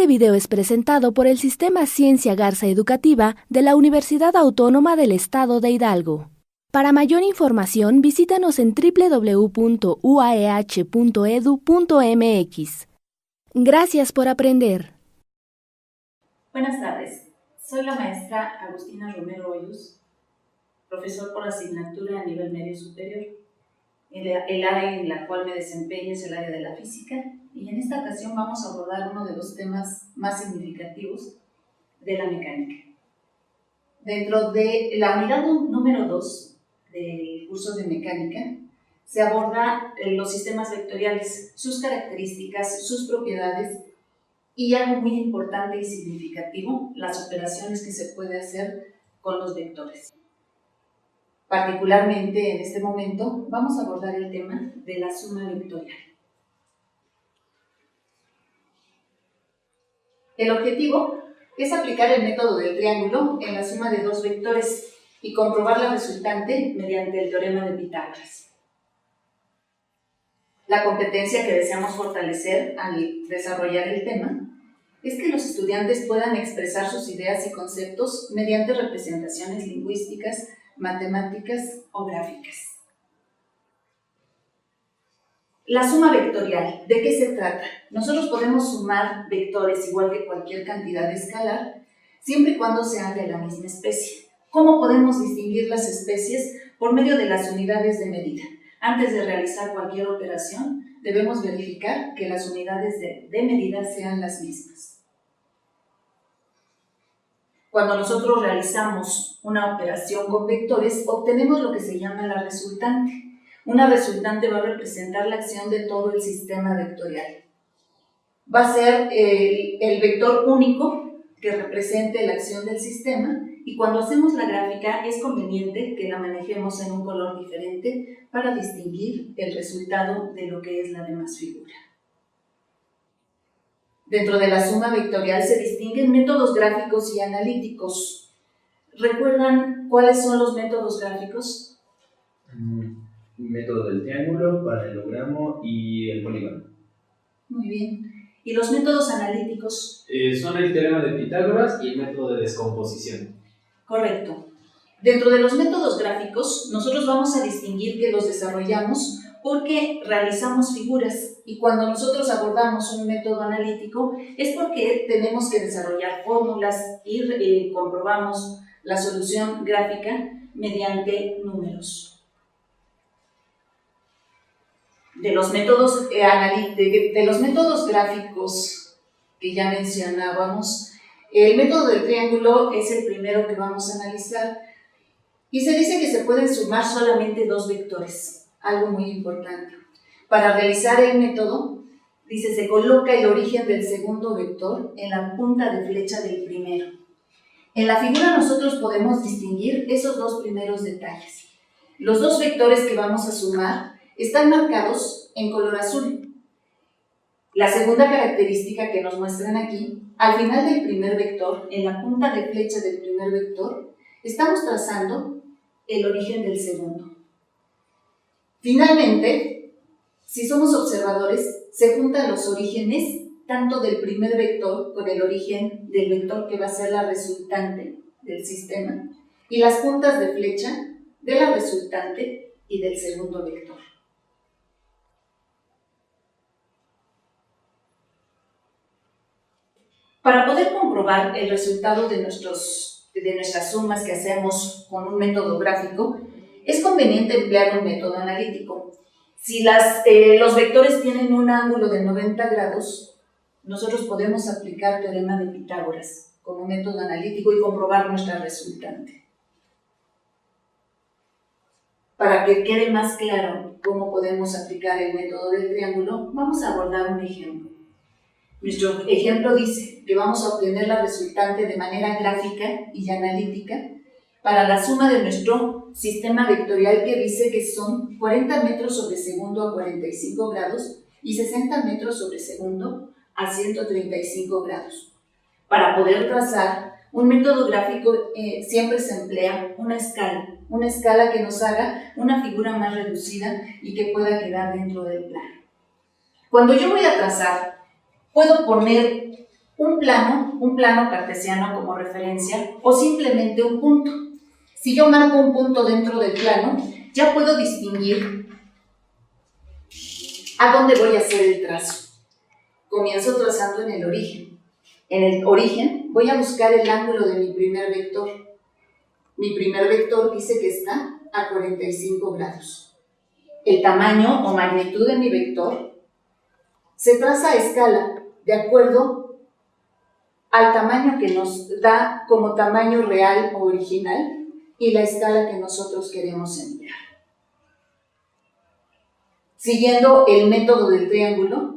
Este video es presentado por el Sistema Ciencia Garza Educativa de la Universidad Autónoma del Estado de Hidalgo. Para mayor información, visítanos en www.uaeh.edu.mx. Gracias por aprender. Buenas tardes, soy la maestra Agustina Romero Hoyos, profesor por asignatura a nivel medio superior. El área en la cual me desempeño es el área de la física y en esta ocasión vamos a abordar uno de los temas más significativos de la mecánica. Dentro de la unidad número 2 del curso de mecánica se aborda los sistemas vectoriales, sus características, sus propiedades y algo muy importante y significativo, las operaciones que se puede hacer con los vectores. Particularmente en este momento vamos a abordar el tema de la suma vectorial. El objetivo es aplicar el método del triángulo en la suma de dos vectores y comprobar la resultante mediante el teorema de Pitágoras. La competencia que deseamos fortalecer al desarrollar el tema es que los estudiantes puedan expresar sus ideas y conceptos mediante representaciones lingüísticas, matemáticas o gráficas. La suma vectorial, ¿de qué se trata? Nosotros podemos sumar vectores igual que cualquier cantidad escalar, siempre y cuando sean de la misma especie. ¿Cómo podemos distinguir las especies? Por medio de las unidades de medida. Antes de realizar cualquier operación, debemos verificar que las unidades de medida sean las mismas. Cuando nosotros realizamos una operación con vectores, obtenemos lo que se llama la resultante. Una resultante va a representar la acción de todo el sistema vectorial. Va a ser el vector único que represente la acción del sistema y cuando hacemos la gráfica es conveniente que la manejemos en un color diferente para distinguir el resultado de lo que es la demás figura. Dentro de la suma vectorial se distinguen métodos gráficos y analíticos. ¿Recuerdan cuáles son los métodos gráficos? El método del triángulo, paralelogramo y el polígono. Muy bien. ¿Y los métodos analíticos? Son el teorema de Pitágoras y el método de descomposición. Correcto. Dentro de los métodos gráficos, nosotros vamos a distinguir que los desarrollamos porque realizamos figuras y cuando nosotros abordamos un método analítico es porque tenemos que desarrollar fórmulas y comprobamos la solución gráfica mediante números. De los métodos gráficos que ya mencionábamos, el método del triángulo es el primero que vamos a analizar y se dice que se pueden sumar solamente dos vectores. Algo muy importante. Para realizar el método, dice, se coloca el origen del segundo vector en la punta de flecha del primero. En la figura nosotros podemos distinguir esos dos primeros detalles. Los dos vectores que vamos a sumar están marcados en color azul. La segunda característica que nos muestran aquí, al final del primer vector, en la punta de flecha del primer vector, estamos trazando el origen del segundo. Finalmente, si somos observadores, se juntan los orígenes tanto del primer vector con el origen del vector que va a ser la resultante del sistema y las puntas de flecha de la resultante y del segundo vector. Para poder comprobar el resultado de nuestras sumas que hacemos con un método gráfico, es conveniente emplear un método analítico. Si los vectores tienen un ángulo de 90 grados, nosotros podemos aplicar el teorema de Pitágoras como método analítico y comprobar nuestra resultante. Para que quede más claro cómo podemos aplicar el método del triángulo, vamos a abordar un ejemplo. Nuestro ejemplo dice que vamos a obtener la resultante de manera gráfica y analítica para la suma de nuestro sistema vectorial que dice que son 40 metros sobre segundo a 45 grados y 60 metros sobre segundo a 135 grados. Para poder trazar un método gráfico siempre se emplea una escala que nos haga una figura más reducida y que pueda quedar dentro del plano. Cuando yo voy a trazar, puedo poner un plano cartesiano como referencia o simplemente un punto. Si yo marco un punto dentro del plano, ya puedo distinguir a dónde voy a hacer el trazo. Comienzo trazando en el origen. En el origen voy a buscar el ángulo de mi primer vector. Mi primer vector dice que está a 45 grados. El tamaño o magnitud de mi vector se traza a escala de acuerdo al tamaño que nos da como tamaño real o original y la escala que nosotros queremos emplear. Siguiendo el método del triángulo,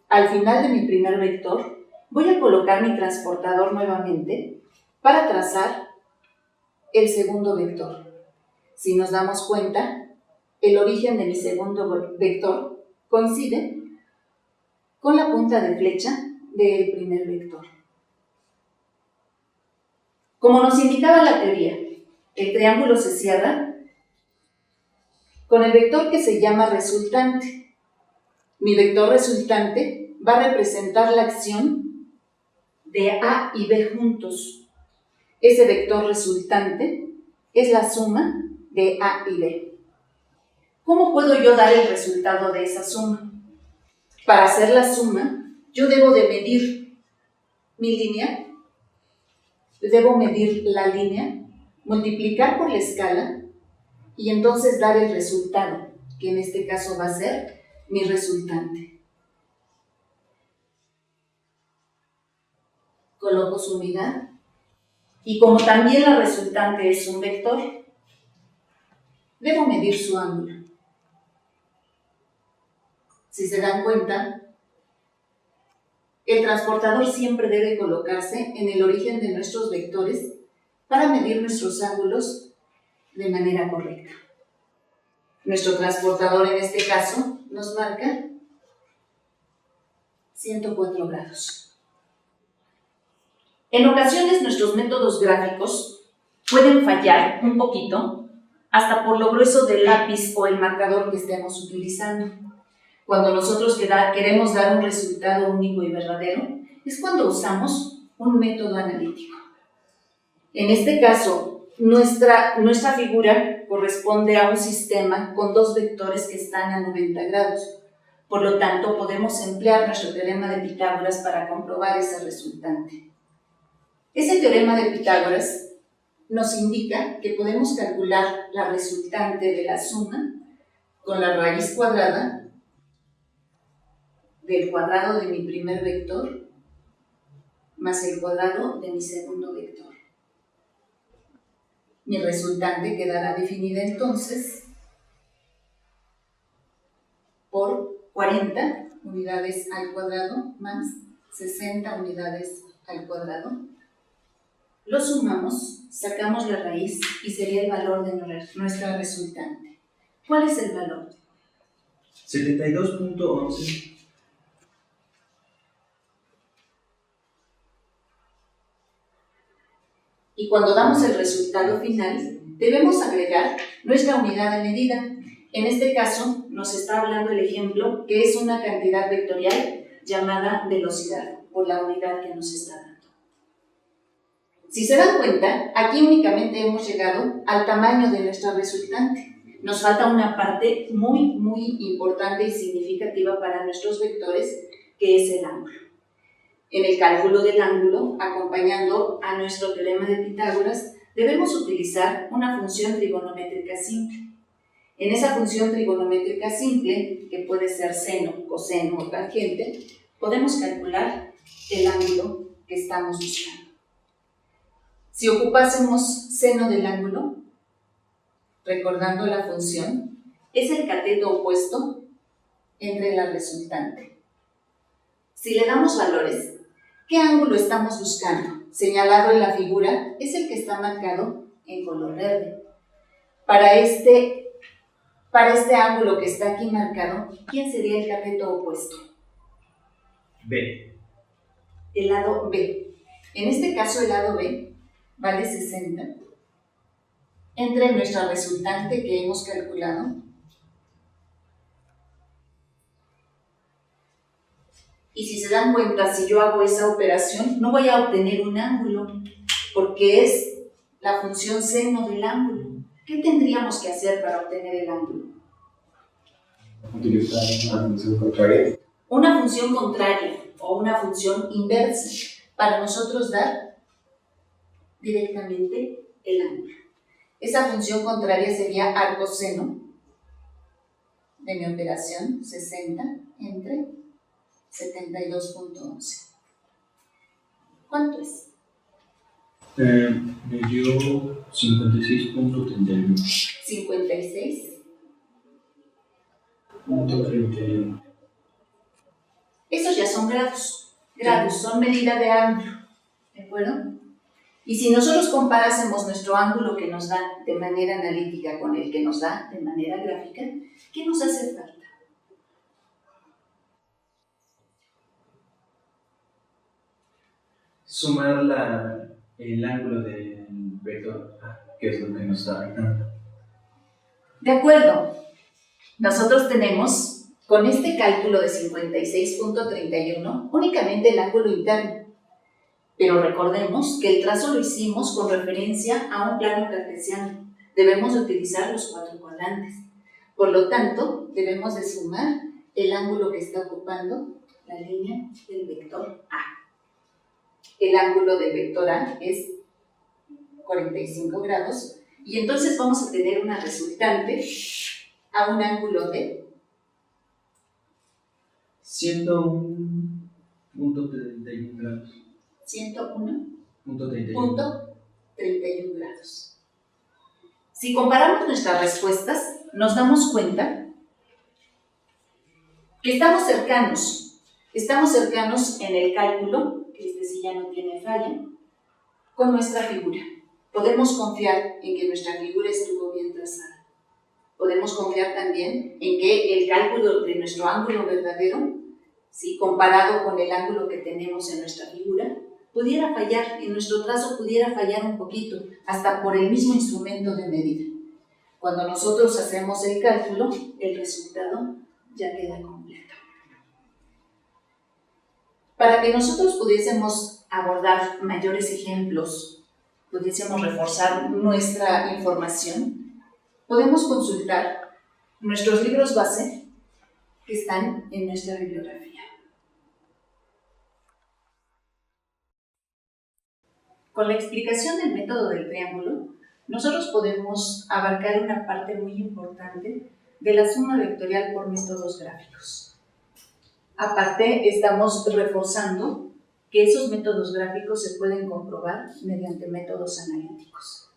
al final de mi primer vector, voy a colocar mi transportador nuevamente para trazar el segundo vector. Si nos damos cuenta, el origen de mi segundo vector coincide con la punta de flecha del primer vector. Como nos indicaba la teoría, el triángulo se cierra con el vector que se llama resultante. Mi vector resultante va a representar la acción de A y B juntos. Ese vector resultante es la suma de A y B. ¿Cómo puedo yo dar el resultado de esa suma? Para hacer la suma, yo debo de medir mi línea, debo medir la línea, multiplicar por la escala y entonces dar el resultado, que en este caso va a ser mi resultante. Coloco su unidad y como también la resultante es un vector, debo medir su ángulo. Si se dan cuenta, el transportador siempre debe colocarse en el origen de nuestros vectores para medir nuestros ángulos de manera correcta. Nuestro transportador en este caso nos marca 104 grados. En ocasiones nuestros métodos gráficos pueden fallar un poquito hasta por lo grueso del lápiz o el marcador que estemos utilizando. Cuando nosotros queremos dar un resultado único y verdadero, es cuando usamos un método analítico. En este caso, nuestra figura corresponde a un sistema con dos vectores que están a 90 grados. Por lo tanto, podemos emplear nuestro teorema de Pitágoras para comprobar ese resultante. Ese teorema de Pitágoras nos indica que podemos calcular la resultante de la suma con la raíz cuadrada del cuadrado de mi primer vector más el cuadrado de mi segundo vector. Mi resultante quedará definida entonces por 40 unidades al cuadrado más 60 unidades al cuadrado. Lo sumamos, sacamos la raíz y sería el valor de nuestra resultante. ¿Cuál es el valor? 72.11. Y cuando damos el resultado final, debemos agregar nuestra unidad de medida. En este caso, nos está hablando el ejemplo que es una cantidad vectorial llamada velocidad, por la unidad que nos está dando. Si se dan cuenta, aquí únicamente hemos llegado al tamaño de nuestra resultante. Nos falta una parte muy importante y significativa para nuestros vectores, que es el ángulo. En el cálculo del ángulo, acompañando a nuestro teorema de Pitágoras, debemos utilizar una función trigonométrica simple. En esa función trigonométrica simple, que puede ser seno, coseno o tangente, podemos calcular el ángulo que estamos buscando. Si ocupásemos seno del ángulo, recordando la función, es el cateto opuesto entre la resultante. Si le damos valores, ¿qué ángulo estamos buscando? Señalado en la figura es el que está marcado en color verde. Para este ángulo que está aquí marcado, ¿quién sería el cateto opuesto? B. El lado B. En este caso, el lado B vale 60 entre nuestra resultante que hemos calculado Y si se dan cuenta, si yo hago esa operación, no voy a obtener un ángulo, porque es la función seno del ángulo. ¿Qué tendríamos que hacer para obtener el ángulo? Utilizar una función contraria. Una función contraria o una función inversa para nosotros dar directamente el ángulo. Esa función contraria sería arcoseno de mi operación 60 entre 72.11. ¿Cuánto es? Me dio 56.31. 56.31. Esos ya son grados. Grados son medida de ángulo. ¿De acuerdo? Y si nosotros comparásemos nuestro ángulo que nos da de manera analítica con el que nos da de manera gráfica, ¿qué nos hace falta? Sumar el ángulo del vector A, que es lo que nos está dando. De acuerdo. Nosotros tenemos, con este cálculo de 56.31, únicamente el ángulo interno. Pero recordemos que el trazo lo hicimos con referencia a un plano cartesiano. Debemos de utilizar los 4 cuadrantes. Por lo tanto, debemos de sumar el ángulo que está ocupando la línea del vector A. El ángulo del vector A es 45 grados y entonces vamos a tener una resultante a un ángulo de 101.31 grados. 101.31 grados. Si comparamos nuestras respuestas, nos damos cuenta que estamos cercanos en el cálculo, que este sí ya no tiene falla, con nuestra figura. Podemos confiar en que nuestra figura estuvo bien trazada. Podemos confiar también en que el cálculo de nuestro ángulo verdadero, ¿sí?, comparado con el ángulo que tenemos en nuestra figura, pudiera fallar, en nuestro trazo pudiera fallar un poquito, hasta por el mismo instrumento de medida. Cuando nosotros hacemos el cálculo, el resultado ya queda completo. Para que nosotros pudiésemos abordar mayores ejemplos, pudiésemos reforzar nuestra información, podemos consultar nuestros libros base que están en nuestra bibliografía. Con la explicación del método del triángulo, nosotros podemos abarcar una parte muy importante de la suma vectorial por métodos gráficos. Aparte, estamos reforzando que esos métodos gráficos se pueden comprobar mediante métodos analíticos.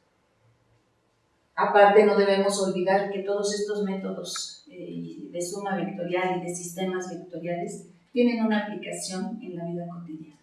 Aparte, no debemos olvidar que todos estos métodos de suma vectorial y de sistemas vectoriales tienen una aplicación en la vida cotidiana.